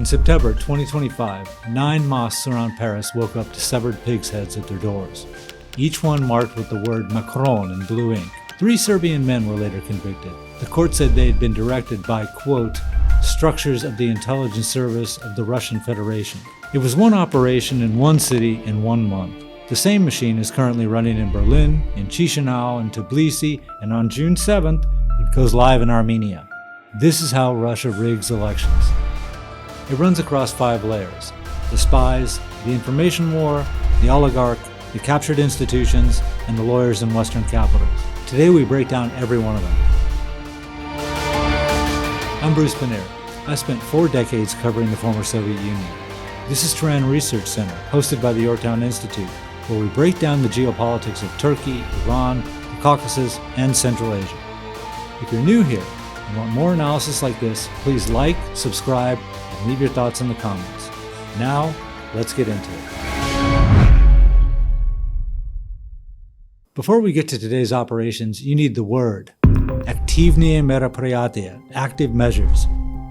In September 2025, 9 mosques around Paris woke up to severed pigs' heads at their doors, each one marked with the word Macron in blue ink. 3 Serbian men were later convicted. The court said they had been directed by, quote, structures of the intelligence service of the Russian Federation. It was one operation in one city in 1 month. The same machine is currently running in Berlin, in Chisinau, in Tbilisi, and on June 7th, it goes live in Armenia. This is how Russia rigs elections. It runs across 5 layers: the spies, the information war, the oligarch, the captured institutions, and the lawyers in Western capitals. Today we break down every one of them. I'm Bruce Pannier. I spent 4 decades covering the former Soviet Union. This is Turan Research Center, hosted by the Yorktown Institute, where we break down the geopolitics of Turkey, Iran, the Caucasus, and Central Asia. If you're new here and want more analysis like this, please like, subscribe, and leave your thoughts in the comments. Now, let's get into it. Before we get to today's operations, you need the word. Aktivnie meropryatiya, active measures.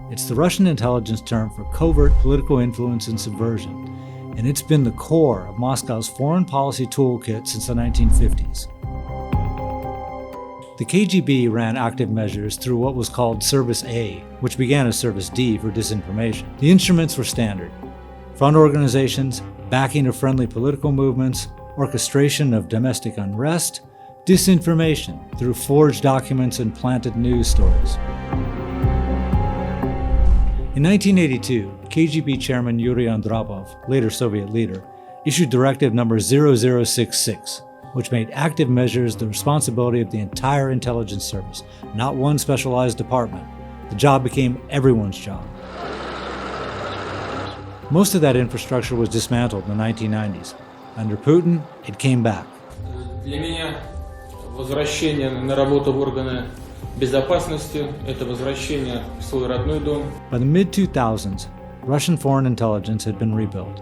It's the Russian intelligence term for covert political influence and subversion, and it's been the core of Moscow's foreign policy toolkit since the 1950s. The KGB ran active measures through what was called Service A, which began as Service D for disinformation. The instruments were standard: front organizations, backing of friendly political movements, orchestration of domestic unrest, disinformation through forged documents and planted news stories. In 1982, KGB Chairman Yuri Andropov, later Soviet leader, issued Directive Number 0066, which made active measures the responsibility of the entire intelligence service, not one specialized department. The job became everyone's job. Most of that infrastructure was dismantled in the 1990s. Under Putin, it came back. Для меня возвращение на работу в органы безопасности – это возвращение в свой родной дом. By the mid-2000s, Russian foreign intelligence had been rebuilt.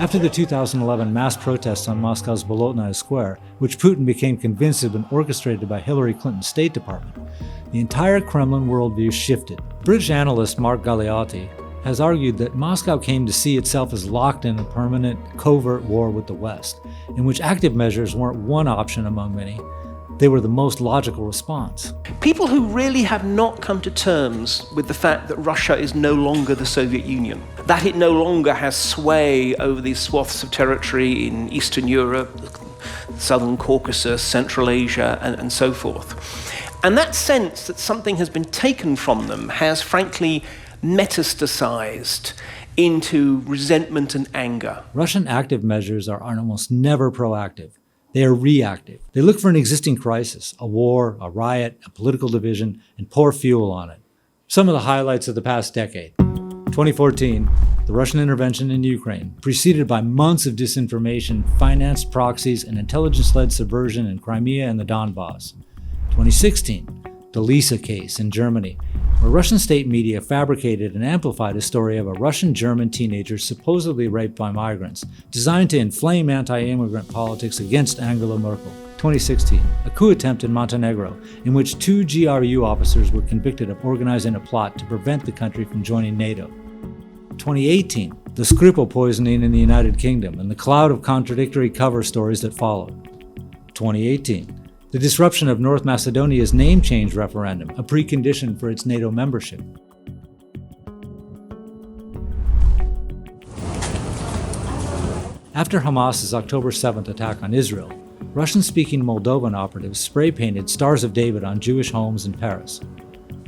After the 2011 mass protests on Moscow's Bolotnaya Square, which Putin became convinced had been orchestrated by Hillary Clinton's State Department, the entire Kremlin worldview shifted. British analyst Mark Galeotti has argued that Moscow came to see itself as locked in a permanent, covert war with the West, in which active measures weren't one option among many. They were the most logical response. People who really have not come to terms with the fact that Russia is no longer the Soviet Union, that it no longer has sway over these swaths of territory in Eastern Europe, Southern Caucasus, Central Asia, and so forth. And that sense that something has been taken from them has frankly metastasized into resentment and anger. Russian active measures are almost never proactive. They are reactive. They look for an existing crisis, a war, a riot, a political division, and pour fuel on it. Some of the highlights of the past decade. 2014, the Russian intervention in Ukraine, preceded by months of disinformation, financed proxies, and intelligence-led subversion in Crimea and the Donbass. 2016, the Lisa case in Germany, where Russian state media fabricated and amplified a story of a Russian-German teenager supposedly raped by migrants, designed to inflame anti-immigrant politics against Angela Merkel. 2016, a coup attempt in Montenegro, in which 2 GRU officers were convicted of organizing a plot to prevent the country from joining NATO. 2018, the Skripal poisoning in the United Kingdom and the cloud of contradictory cover stories that followed. 2018, the disruption of North Macedonia's name change referendum, a precondition for its NATO membership. After Hamas's October 7th attack on Israel, Russian-speaking Moldovan operatives spray-painted Stars of David on Jewish homes in Paris.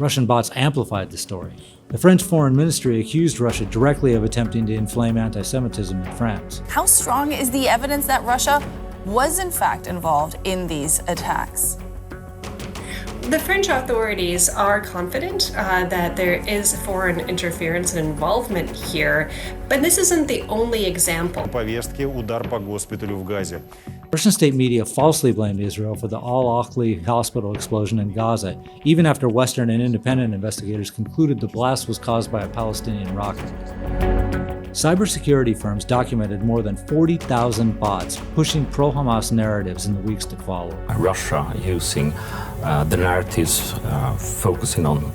Russian bots amplified the story. The French Foreign Ministry accused Russia directly of attempting to inflame anti-Semitism in France. How strong is the evidence that Russia was in fact involved in these attacks? The French authorities are confident that there is foreign interference and involvement here, but this isn't the only example. Удар по госпиталю в Газе. Russian state media falsely blamed Israel for the Al-Akhli hospital explosion in Gaza, even after Western and independent investigators concluded the blast was caused by a Palestinian rocket. cybersecurity firms documented more than 40,000 bots pushing pro-Hamas narratives in the weeks to follow. Russia using the narratives focusing on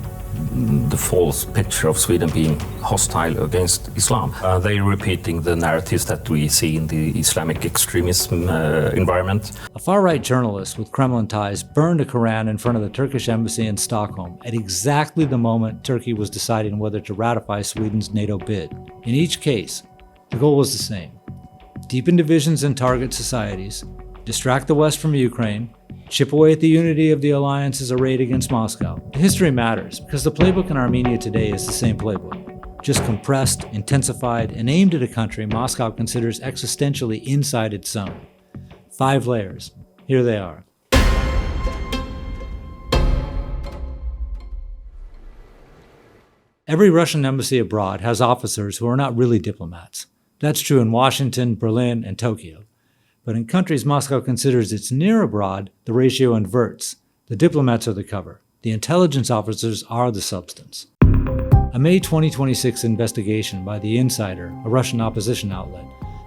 the false picture of Sweden being hostile against Islam. They're repeating the narratives that we see in the Islamic extremism environment. A far-right journalist with Kremlin ties burned a Quran in front of the Turkish embassy in Stockholm at exactly the moment Turkey was deciding whether to ratify Sweden's NATO bid. In each case, the goal was the same: deepen divisions in target societies, distract the West from Ukraine, chip away at the unity of the alliance as a raid against Moscow. The history matters because the playbook in Armenia today is the same playbook, just compressed, intensified, and aimed at a country Moscow considers existentially inside its zone. 5 layers. Here they are. Every Russian embassy abroad has officers who are not really diplomats. That's true in Washington, Berlin, and Tokyo. But in countries Moscow considers its near abroad, the ratio inverts. The diplomats are the cover. The intelligence officers are the substance. A May 2026 investigation by The Insider, a Russian opposition outlet,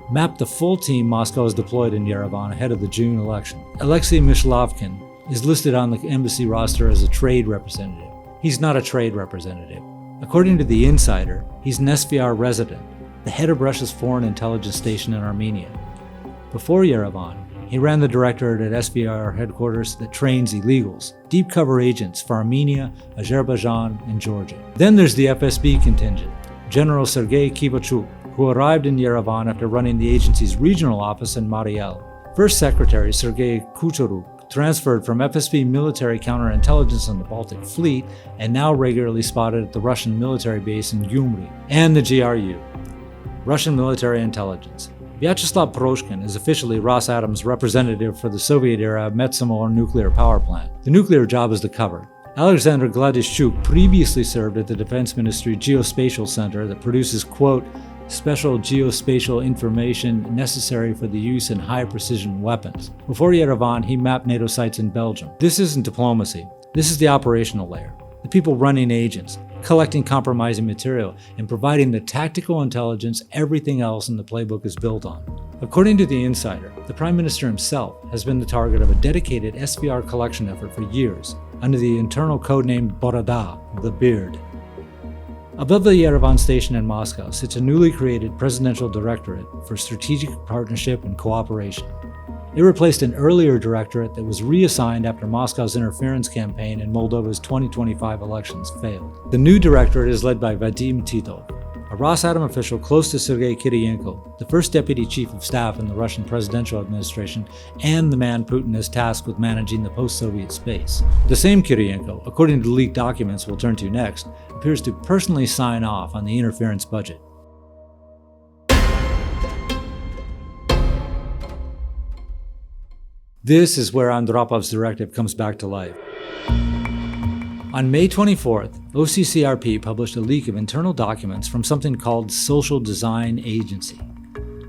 mapped the full team Moscow has deployed in Yerevan ahead of the June election. Alexei Mishlovkin is listed on the embassy roster as a trade representative. He's not a trade representative. According to The Insider, he's an SVR resident, the head of Russia's foreign intelligence station in Armenia. Before Yerevan, he ran the directorate at SVR headquarters that trains illegals, deep cover agents for Armenia, Azerbaijan, and Georgia. Then there's the FSB contingent, General Sergei Kivachuk, who arrived in Yerevan after running the agency's regional office in Mariel. First Secretary Sergei Kucheruk transferred from FSB military counterintelligence on the Baltic Fleet and now regularly spotted at the Russian military base in Gyumri. And the GRU, Russian Military Intelligence. Vyacheslav Proshkin is officially Rosatom's representative for the Soviet-era Metsamor nuclear power plant. The nuclear job is the cover. Alexander Gladishchuk previously served at the Defense Ministry Geospatial Center that produces, quote, special geospatial information necessary for the use in high-precision weapons. Before Yerevan, he mapped NATO sites in Belgium. This isn't diplomacy. This is the operational layer. The people running agents, collecting compromising material, and providing the tactical intelligence everything else in the playbook is built on. According to The Insider, the Prime Minister himself has been the target of a dedicated SVR collection effort for years, under the internal codename Boroda, the Beard. Above the Yerevan station in Moscow sits a newly created Presidential Directorate for Strategic Partnership and Cooperation. It replaced an earlier directorate that was reassigned after Moscow's interference campaign in Moldova's 2025 elections failed. The new directorate is led by Vadim Titov, a Rosatom official close to Sergei Kiriyenko, the first deputy chief of staff in the Russian presidential administration and the man Putin has tasked with managing the post-Soviet space. The same Kiriyenko, according to leaked documents we'll turn to next, appears to personally sign off on the interference budget. This is where Andropov's directive comes back to life. On May 24th, OCCRP published a leak of internal documents from something called Social Design Agency.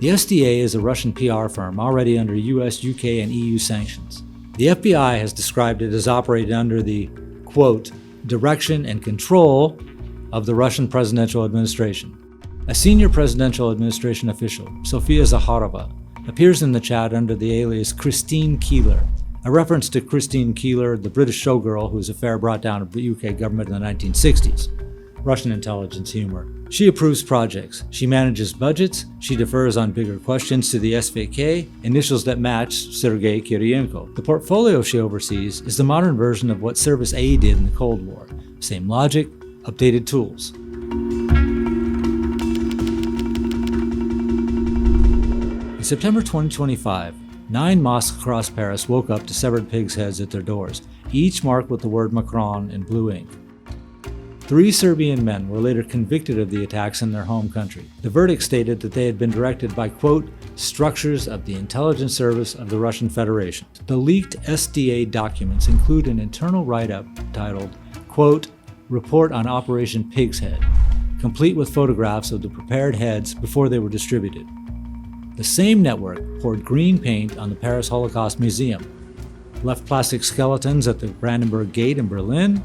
The SDA is a Russian PR firm already under US, UK, and EU sanctions. The FBI has described it as operating under the, quote, direction and control of the Russian presidential administration. A senior presidential administration official, Sofia Zakharova, appears in the chat under the alias Christine Keeler, a reference to Christine Keeler, the British showgirl whose affair brought down the UK government in the 1960s. Russian intelligence humor. She approves projects, she manages budgets, she defers on bigger questions to the SVK, initials that match Sergei Kiriyenko. The portfolio she oversees is the modern version of what Service A did in the Cold War. Same logic, updated tools. In September 2025, 9 mosques across Paris woke up to severed pigs' heads at their doors, each marked with the word Macron in blue ink. 3 Serbian men were later convicted of the attacks in their home country. The verdict stated that they had been directed by, quote, structures of the intelligence service of the Russian Federation. The leaked SDA documents include an internal write-up titled, quote, Report on Operation Pig's Head, complete with photographs of the prepared heads before they were distributed. The same network poured green paint on the Paris Holocaust Museum, left plastic skeletons at the Brandenburg Gate in Berlin,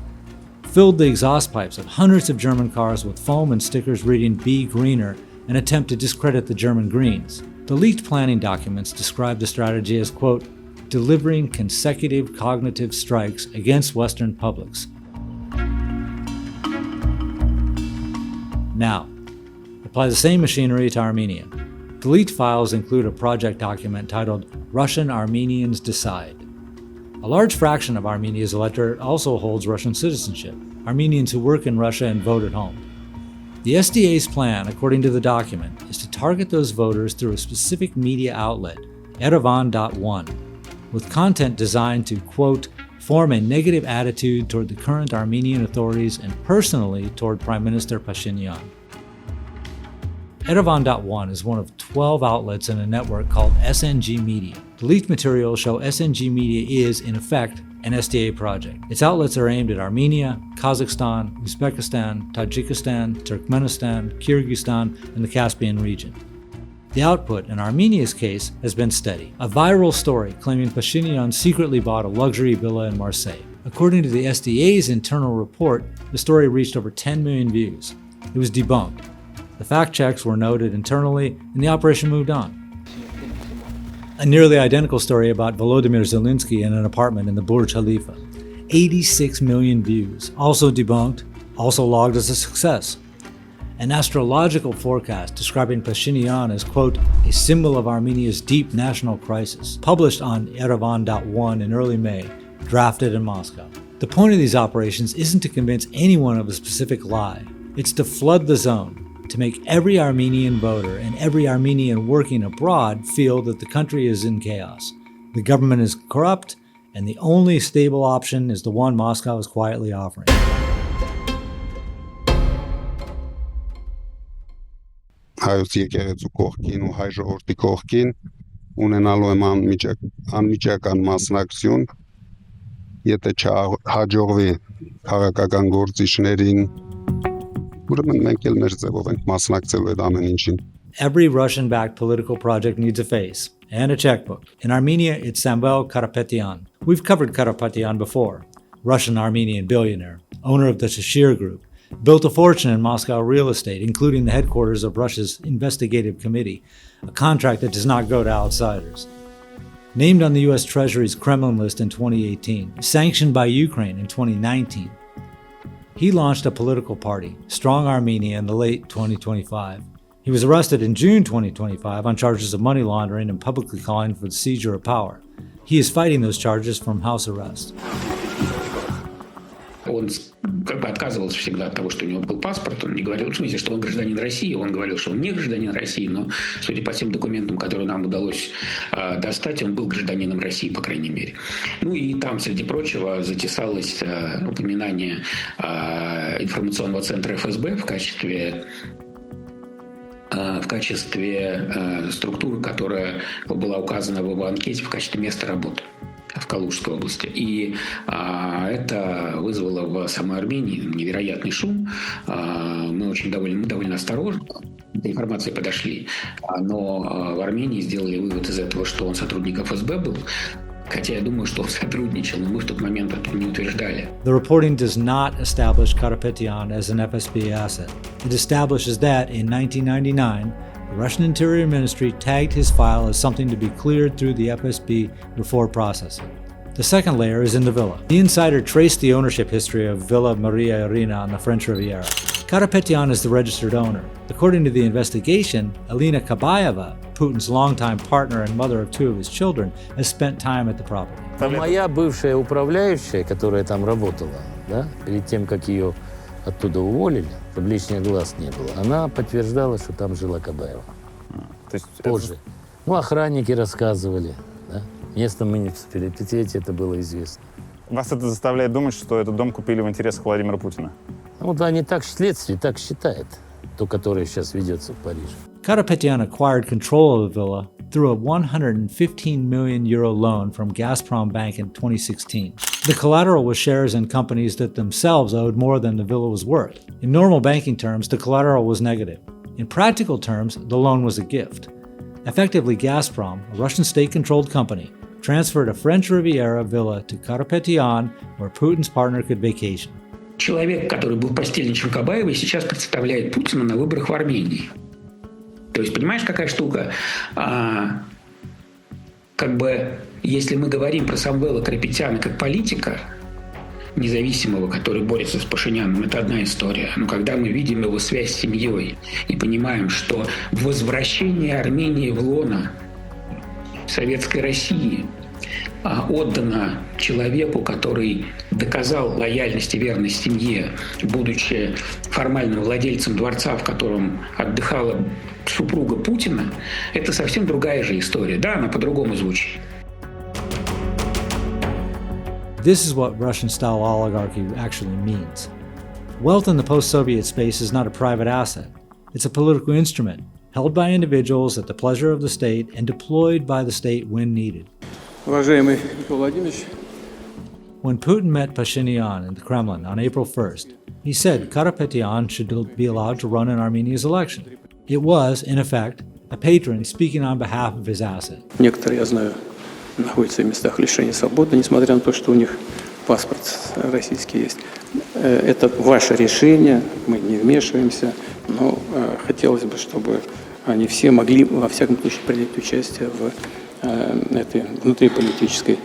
filled the exhaust pipes of hundreds of German cars with foam and stickers reading "Be Greener" an attempt to discredit the German Greens. The leaked planning documents describe the strategy as, quote, delivering consecutive cognitive strikes against Western publics. Now, apply the same machinery to Armenia. The leaked files include a project document titled Russian Armenians Decide. A large fraction of Armenia's electorate also holds Russian citizenship, Armenians who work in Russia and vote at home. The SDA's plan, according to the document, is to target those voters through a specific media outlet, Yerevan.1, with content designed to, quote, form a negative attitude toward the current Armenian authorities and personally toward Prime Minister Pashinyan. Yerevan.1 is one of 12 outlets in a network called SNG Media. The leaked materials show SNG Media is, in effect, an SDA project. Its outlets are aimed at Armenia, Kazakhstan, Uzbekistan, Tajikistan, Turkmenistan, Kyrgyzstan, and the Caspian region. The output, in Armenia's case, has been steady. A viral story claiming Pashinyan secretly bought a luxury villa in Marseille. According to the SDA's internal report, the story reached over 10 million views. It was debunked. The fact checks were noted internally, and the operation moved on. A nearly identical story about Volodymyr Zelensky in an apartment in the Burj Khalifa. 86 million views, also debunked, also logged as a success. An astrological forecast describing Pashinyan as, quote, a symbol of Armenia's deep national crisis, published on Yerevan.1 in early May, drafted in Moscow. The point of these operations isn't to convince anyone of a specific lie. It's to flood the zone, to make every Armenian voter and every Armenian working abroad feel that the country is in chaos. The government is corrupt, and the only stable option is the one Moscow is quietly offering. Հայոց եկեղեցու կողքին ու հայ ժողովրդի կողքին ունենալու եմ անմիջական մասնակցություն, եթե չհաջողվի քաղաքական գործիչներին, ուրեմն մենք էլ մեր ձևով ենք մասնակցելու այդ ամեն ինչին. Every Russian-backed political project needs a face and a checkbook. In Armenia, it's Samvel Karapetyan. We've covered Karapetyan before. Russian-Armenian billionaire, owner of the Shashir Group, built a fortune in Moscow real estate, including the headquarters of Russia's investigative committee, a contract that does not go to outsiders. Named on the U.S. Treasury's Kremlin list in 2018, sanctioned by Ukraine in 2019, he launched a political party, Strong Armenia, in the late 2025. He was arrested in June 2025 on charges of money laundering and publicly calling for the seizure of power. He is fighting those charges from house arrest. Он как бы отказывался всегда от того, что у него был паспорт. Он не говорил, в смысле, что он гражданин России. Он говорил, что он не гражданин России, но, судя по тем документам, которые нам удалось достать, он был гражданином России, по крайней мере. Ну и там, среди прочего, затесалось упоминание информационного центра ФСБ в качестве структуры, которая была указана в его анкете в качестве места работы в Калужской области. И это вызвало в самой Армении невероятный шум. Мы довольно осторожно к этой информации подошли. Но в Армении сделали вывод из этого, что он сотрудник ФСБ был. Хотя я думаю, что он сотрудничал, но мы в тот момент это не утверждали. The reporting does not establish Karapetyan as an FSB asset. It establishes that in 1999, the Russian Interior Ministry tagged his file as something to be cleared through the FSB before processing. The second layer is in the villa. The insider traced the ownership history of Villa Maria Irina on the French Riviera. Karapetyan is the registered owner. According to the investigation, Alina Kabayeva, Putin's longtime partner and mother of two of his children, has spent time at the property. Моя бывшая управляющая, которая там работала, да, перед тем, как ее оттуда уволили, чтобы лишних глаз не было, она подтверждала, что там жила Кабаева. То есть Позже. Ну, охранники рассказывали, да. Местном муниципалитете это было известно. Вас это заставляет думать, что этот дом купили в интересах Владимира Путина? Ну, да, не так следствие, так считает, то, которое сейчас ведется в Париже. Karapetyan acquired control of the villa through a 115 million euro loan from Gazprom Bank in 2016. The collateral was shares in companies that themselves owed more than the villa was worth. In normal banking terms, the collateral was negative. In practical terms, the loan was a gift. Effectively, Gazprom, a Russian state-controlled company, transferred a French Riviera villa to Karapetyan, where Putin's partner could vacation. Человек, который был постельничем Кабаевой, сейчас представляет Путина на выборах в Армении. То есть, понимаешь, какая штука? Как бы, если мы говорим про Самвела Карапетяна как политика, независимого, который борется с Пашиняном, это одна история. Но когда мы видим его связь с семьей и понимаем, что возвращение Армении в лоно Советской России отдано человеку, который доказал лояльность и верность семье, будучи формальным владельцем дворца, в котором отдыхала супруга Путина, это совсем другая же история. Да, она по-другому звучит. This is what Russian-style oligarchy actually means. Wealth in the post-Soviet space is not a private asset. It's a political instrument, held by individuals at the pleasure of the state and deployed by the state when needed. Уважаемый Николай Владимирович. When Putin met Pashinyan in the Kremlin on April 1st, he said Karapetyan should be allowed to run in Armenia's election. It was, in effect, a patron speaking on behalf of his asset. Некоторые, я знаю, находятся в местах лишения свободы, несмотря на то, что у них паспорт российский есть. Это ваше решение, мы не вмешиваемся, но хотелось бы, чтобы они все могли, во всяком случае, принять участие в этой внутриполитической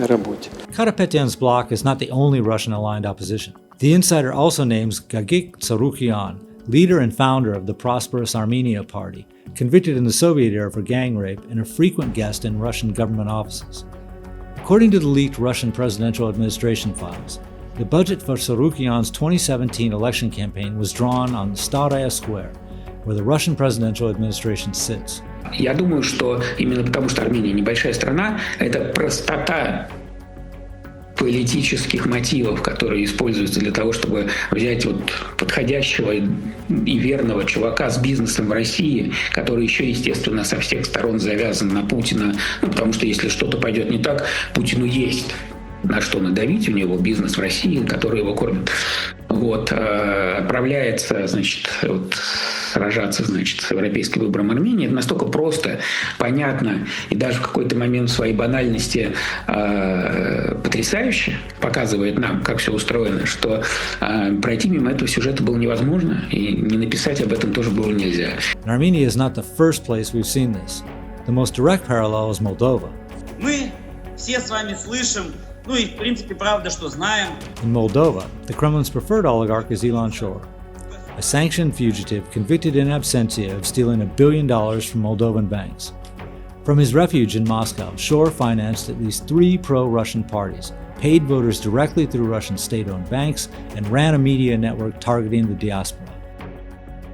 работе. Karapetyan's bloc is not the only Russian-aligned opposition. The insider also names Gagik Tsarukyan, leader and founder of the prosperous Armenia Party, convicted in the Soviet era for gang rape and a frequent guest in Russian government offices. According to the leaked Russian presidential administration files, the budget for Tsarukyan's 2017 election campaign was drawn on Staraya Square, where the Russian presidential administration sits. Я думаю, что именно потому, что Армения небольшая страна, это простота политических мотивов, которые используются для того, чтобы взять вот подходящего и верного чувака с бизнесом в России, который еще, естественно, со всех сторон завязан на Путина, потому что если что-то пойдет не так, Путину есть на что надавить, у него бизнес в России, который его кормит. Вот, отправляется, значит, вот, сражаться, значит, с европейским выбором Армении. Это настолько просто, понятно и даже в какой-то момент своей банальности потрясающе показывает нам, как все устроено, что пройти мимо этого сюжета было невозможно, и не написать об этом тоже было нельзя. Armenia is not the first place we've seen this. The most direct parallel is Moldova. Мы все с вами слышим, ну и в принципе правда, что знаем. In Moldova, the Kremlin's preferred oligarch is Ilan Shor, a sanctioned fugitive convicted in absentia of stealing $1 billion from Moldovan banks. From his refuge in Moscow, Shor financed at least 3 pro-Russian parties, paid voters directly through Russian state-owned banks, and ran a media network targeting the diaspora.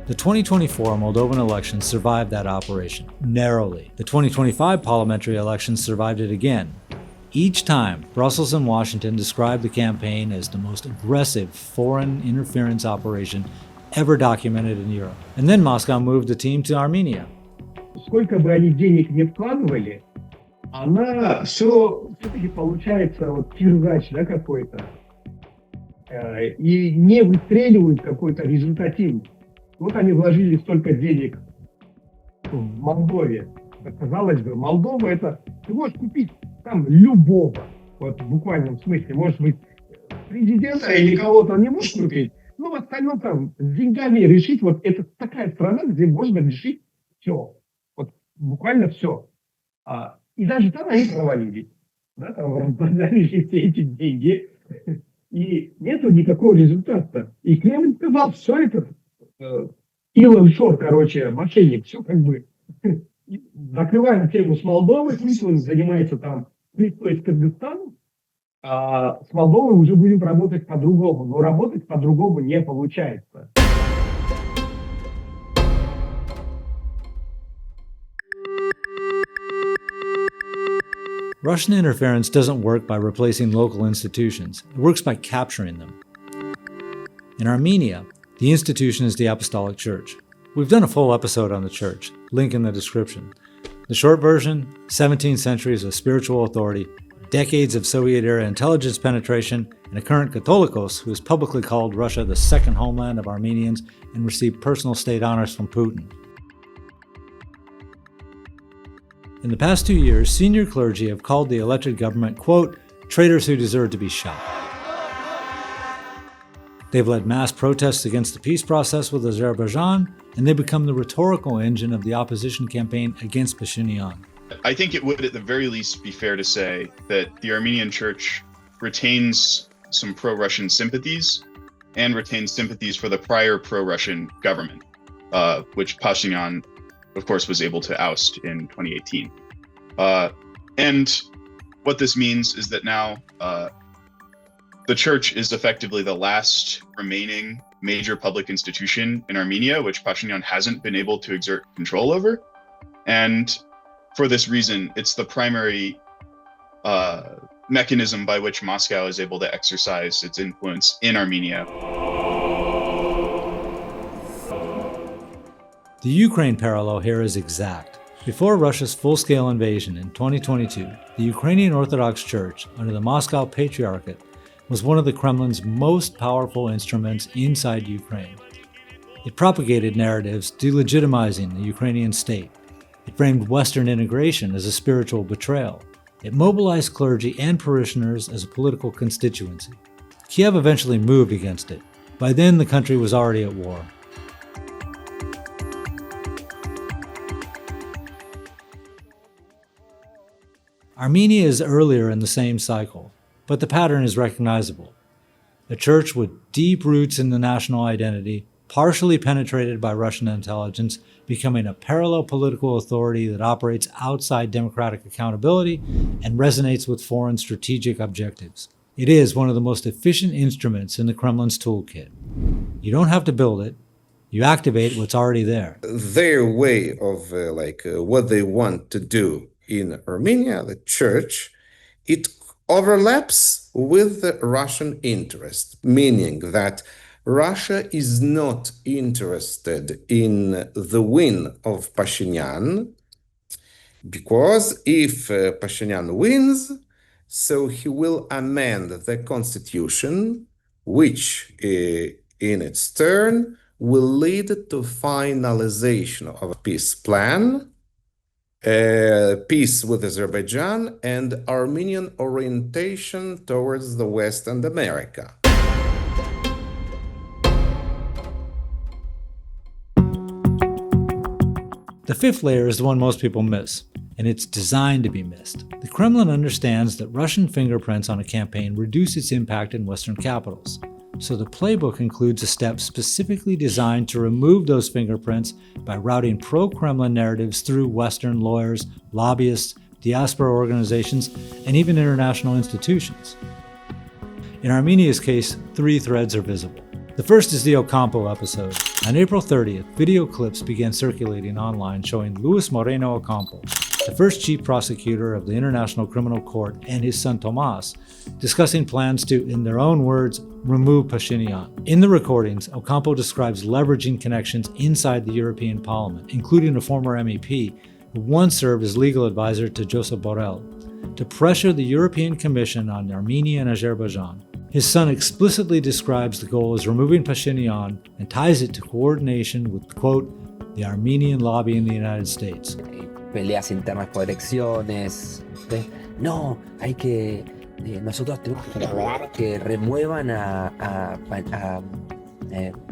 The 2024 Moldovan elections survived that operation, narrowly. The 2025 parliamentary elections survived it again. Each time, Brussels and Washington described the campaign as the most aggressive foreign interference operation ever documented in Europe. And then Moscow moved the team to Armenia. Сколько бы они денег не вкладывали, она все-таки получается вот киржач, да, какой-то. И не выстреливают какой-то результативный. Вот они вложили столько денег в Молдове. Казалось бы, Молдова это... Ты можешь купить там любого, вот в буквальном смысле, может быть, президента или кого-то не можешь купить, но в остальном там с деньгами решить, вот это такая страна, где можно решить все, вот буквально все. И даже там они провалились, да, там раздали все эти деньги, и нету никакого результата. И Кремль сказал, все это, Илон Шор, короче, мошенник, все как бы, закрываем тему с Молдовой, пусть он занимается там с Кыргызстаном, а с Молдовой уже будем работать по-другому. Но работать по-другому не получается. Russian interference doesn't work by replacing local institutions. It works by capturing them. In Armenia, the institution is the Apostolic Church. We've done a full episode on the church, link in the description. The short version, 17 centuries of spiritual authority, decades of Soviet-era intelligence penetration, and a current Catholicos who has publicly called Russia the second homeland of Armenians and received personal state honors from Putin. In the past 2 years, senior clergy have called the elected government, quote, traitors who deserve to be shot. They've led mass protests against the peace process with Azerbaijan, and they become the rhetorical engine of the opposition campaign against Pashinyan. I think it would at the very least be fair to say that the Armenian church retains some pro-Russian sympathies and retains sympathies for the prior pro-Russian government, which Pashinyan, of course, was able to oust in 2018. And what this means is that now the church is effectively the last remaining major public institution in Armenia, which Pashinyan hasn't been able to exert control over. And for this reason, it's the primary mechanism by which Moscow is able to exercise its influence in Armenia. The Ukraine parallel here is exact. Before Russia's full-scale invasion in 2022, the Ukrainian Orthodox Church, under the Moscow Patriarchate, was one of the Kremlin's most powerful instruments inside Ukraine. It propagated narratives delegitimizing the Ukrainian state. It framed Western integration as a spiritual betrayal. It mobilized clergy and parishioners as a political constituency. Kiev eventually moved against it. By then, the country was already at war. Armenia is earlier in the same cycle, but the pattern is recognizable. A church with deep roots in the national identity, partially penetrated by Russian intelligence, becoming a parallel political authority that operates outside democratic accountability and resonates with foreign strategic objectives. It is one of the most efficient instruments in the Kremlin's toolkit. You don't have to build it, you activate what's already there. Their way of what they want to do in Armenia, the church, it overlaps with the Russian interest, meaning that Russia is not interested in the win of Pashinyan, because if Pashinyan wins, so he will amend the constitution, which in its turn will lead to finalization of a peace plan, peace with Azerbaijan, and Armenian orientation towards the West and America. The fifth layer is the one most people miss, and it's designed to be missed. The Kremlin understands that Russian fingerprints on a campaign reduce its impact in Western capitals. So the playbook includes a step specifically designed to remove those fingerprints by routing pro-Kremlin narratives through Western lawyers, lobbyists, diaspora organizations, and even international institutions. In Armenia's case, three threads are visible. The first is the Ocampo episode. On April 30th, video clips began circulating online showing Luis Moreno Ocampo, the first chief prosecutor of the International Criminal Court, and his son Tomas, discussing plans to, in their own words, remove Pashinyan. In the recordings, Ocampo describes leveraging connections inside the European Parliament, including a former MEP who once served as legal advisor to Josep Borrell, to pressure the European Commission on Armenia and Azerbaijan. His son explicitly describes the goal as removing Pashinyan and ties it to coordination with, quote, the Armenian lobby in the United States. Peleas internas por elecciones. No, hay que. Nosotros tenemos que lograr que remuevan a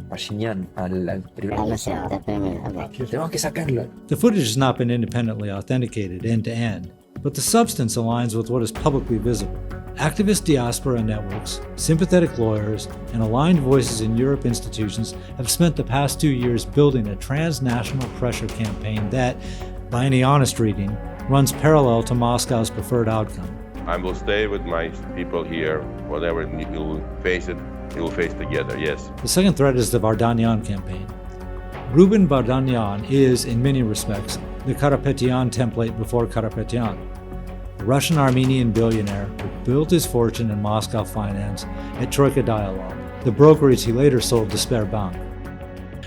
Pashinyan, al primer ministro. Tenemos que sacarlo. The footage has not been independently authenticated end to end, but the substance aligns with what is publicly visible. Activist diaspora networks, sympathetic lawyers, and aligned voices in Europe institutions have spent the past 2 years building a transnational pressure campaign that, by any honest reading, runs parallel to Moscow's preferred outcome. I will stay with my people here. Whatever you'll face it, you'll face together, yes. The second thread is the Vardanyan campaign. Ruben Vardanyan is, in many respects, the Karapetyan template before Karapetyan. A Russian-Armenian billionaire who built his fortune in Moscow finance at Troika Dialogue, the brokerage he later sold to Sberbank.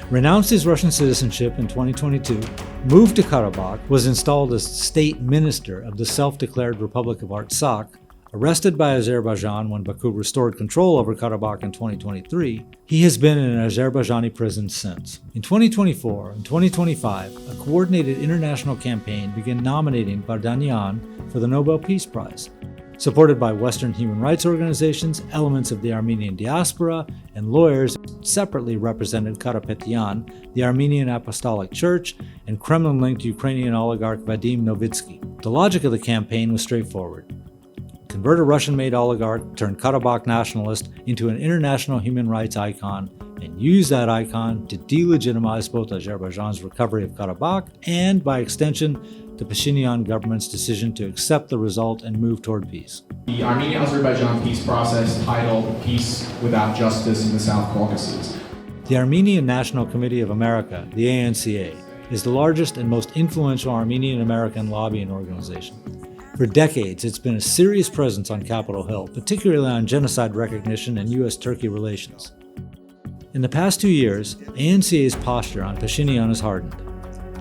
Renounced his Russian citizenship in 2022, moved to Karabakh, was installed as state minister of the self-declared Republic of Artsakh, arrested by Azerbaijan when Baku restored control over Karabakh in 2023, he has been in an Azerbaijani prison since. In 2024 and 2025, a coordinated international campaign began nominating Vardanyan for the Nobel Peace Prize. supported by Western human rights organizations, elements of the Armenian diaspora, and lawyers separately represented Karapetyan, the Armenian Apostolic Church, and Kremlin-linked Ukrainian oligarch Vadim Novitsky. The logic of the campaign was straightforward. Convert a Russian-made oligarch turned Karabakh nationalist into an international human rights icon and use that icon to delegitimize both Azerbaijan's recovery of Karabakh and, by extension, the Pashinyan government's decision to accept the result and move toward peace. The Armenia-Azerbaijan peace process titled Peace Without Justice in the South Caucasus. The Armenian National Committee of America, the ANCA, is the largest and most influential Armenian-American lobbying organization. For decades, it's been a serious presence on Capitol Hill, particularly on genocide recognition and U.S.-Turkey relations. In the past 2 years, ANCA's posture on Pashinyan has hardened.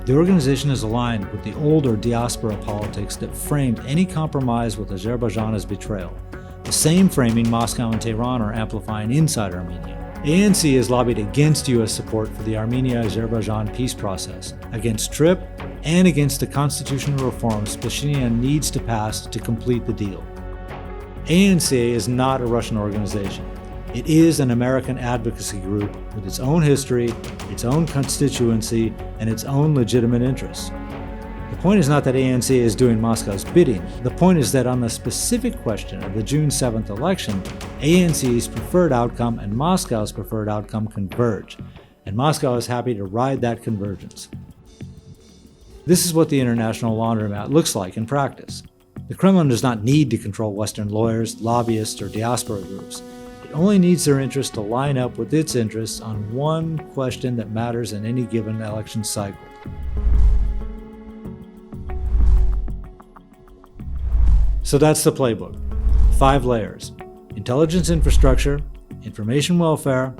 The organization is aligned with the older diaspora politics that framed any compromise with Azerbaijan as betrayal, the same framing Moscow and Tehran are amplifying inside Armenia. ANC has lobbied against U.S. support for the Armenia-Azerbaijan peace process, against TRIP, and against the constitutional reforms Pashinyan needs to pass to complete the deal. ANC is not a Russian organization. It is an American advocacy group with its own history, its own constituency, and its own legitimate interests. The point is not that ANC is doing Moscow's bidding. The point is that on the specific question of the June 7th election, ANC's preferred outcome and Moscow's preferred outcome converge, and Moscow is happy to ride that convergence. This is what the international laundromat looks like in practice. The Kremlin does not need to control Western lawyers, lobbyists, or diaspora groups. It only needs their interests to line up with its interests on one question that matters in any given election cycle. So that's the playbook. 5 layers: intelligence infrastructure, information welfare,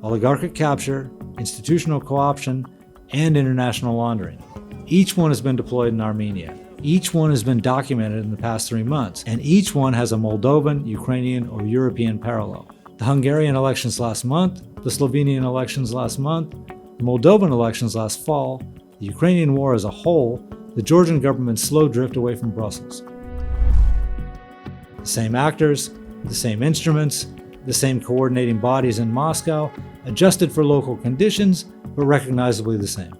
oligarchic capture, institutional co-option, and international laundering. Each one has been deployed in Armenia. Each one has been documented in the past 3 months, and each one has a Moldovan, Ukrainian, or European parallel. The Hungarian elections last month, the Slovenian elections last month, the Moldovan elections last fall, the Ukrainian war as a whole, the Georgian government's slow drift away from Brussels. The same actors, the same instruments, the same coordinating bodies in Moscow, adjusted for local conditions, but recognizably the same.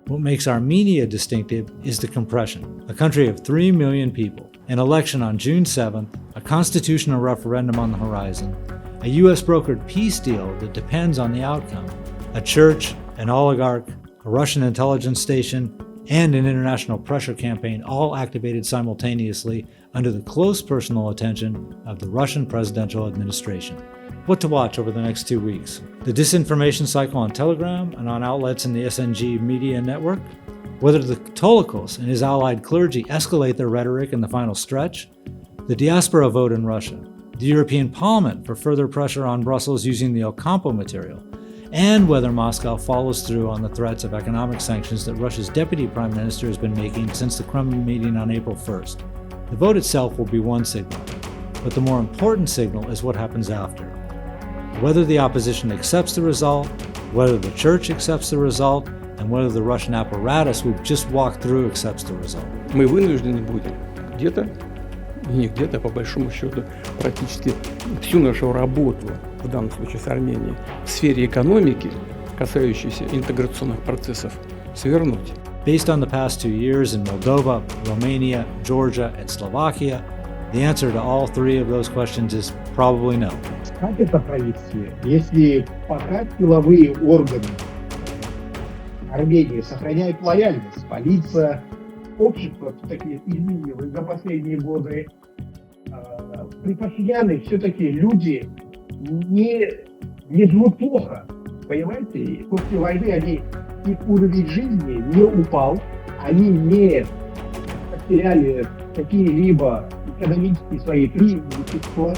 What makes Armenia distinctive is the compression. A country of 3 million people, an election on June 7th, a constitutional referendum on the horizon, a US-brokered peace deal that depends on the outcome, a church, an oligarch, a Russian intelligence station, and an international pressure campaign all activated simultaneously under the close personal attention of the Russian presidential administration. What to watch over the next 2 weeks? The disinformation cycle on Telegram and on outlets in the SNG media network? Whether the Katolikos and his allied clergy escalate their rhetoric in the final stretch? The diaspora vote in Russia? The European Parliament for further pressure on Brussels using the Ocampo material? And whether Moscow follows through on the threats of economic sanctions that Russia's deputy prime minister has been making since the Kremlin meeting on April 1st. The vote itself will be one signal, but the more important signal is what happens after. Whether the opposition accepts the result, whether the church accepts the result, and whether the Russian apparatus we've just walked through accepts the result. Мы вынуждены будем где-то, не где-то, по большому счету, практически всю нашу работу, в данном случае с Арменией, в сфере экономики, касающейся интеграционных процессов, свернуть. Based on the past 2 years in Moldova, Romania, Georgia, and Slovakia, the answer to all 3 of those questions is probably no. Как это провести, если пока силовые органы Армении сохраняют лояльность, полиция, общество все-таки изменилось за последние годы. При Пашиняне все-таки люди не живут плохо, понимаете? После войны их уровень жизни не упал, они не потеряли какие-либо экономические свои преимущества.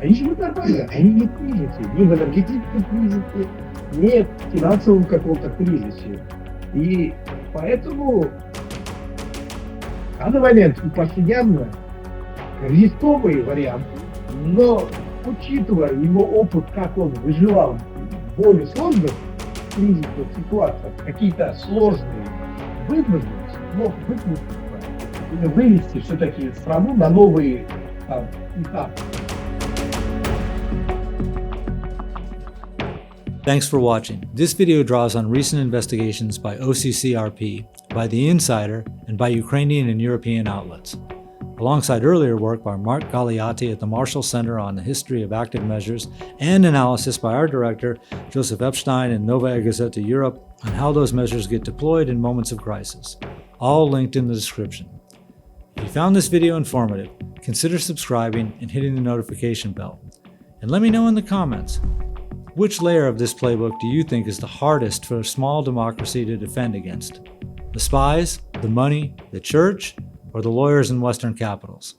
Они живут нормально, они не в кризисе, ни в энергетическом кризисе, ни в финансовом каком-то кризисе. И поэтому в данный момент у Пашиняна рисковый вариант, но учитывая его опыт, как он выживал в более сложных кризисных ситуациях, какие-то сложные вызовы мог выпустить, вывести все-таки страну на новый этап. Thanks for watching. This video draws on recent investigations by OCCRP, by The Insider, and by Ukrainian and European outlets, alongside earlier work by Mark Galeatti at the Marshall Center on the History of Active Measures and analysis by our director, Joseph Epstein and Novaya Gazeta Europe on how those measures get deployed in moments of crisis, all linked in the description. If you found this video informative, consider subscribing and hitting the notification bell. And let me know in the comments, which layer of this playbook do you think is the hardest for a small democracy to defend against? The spies, the money, the church, or the lawyers in Western capitals?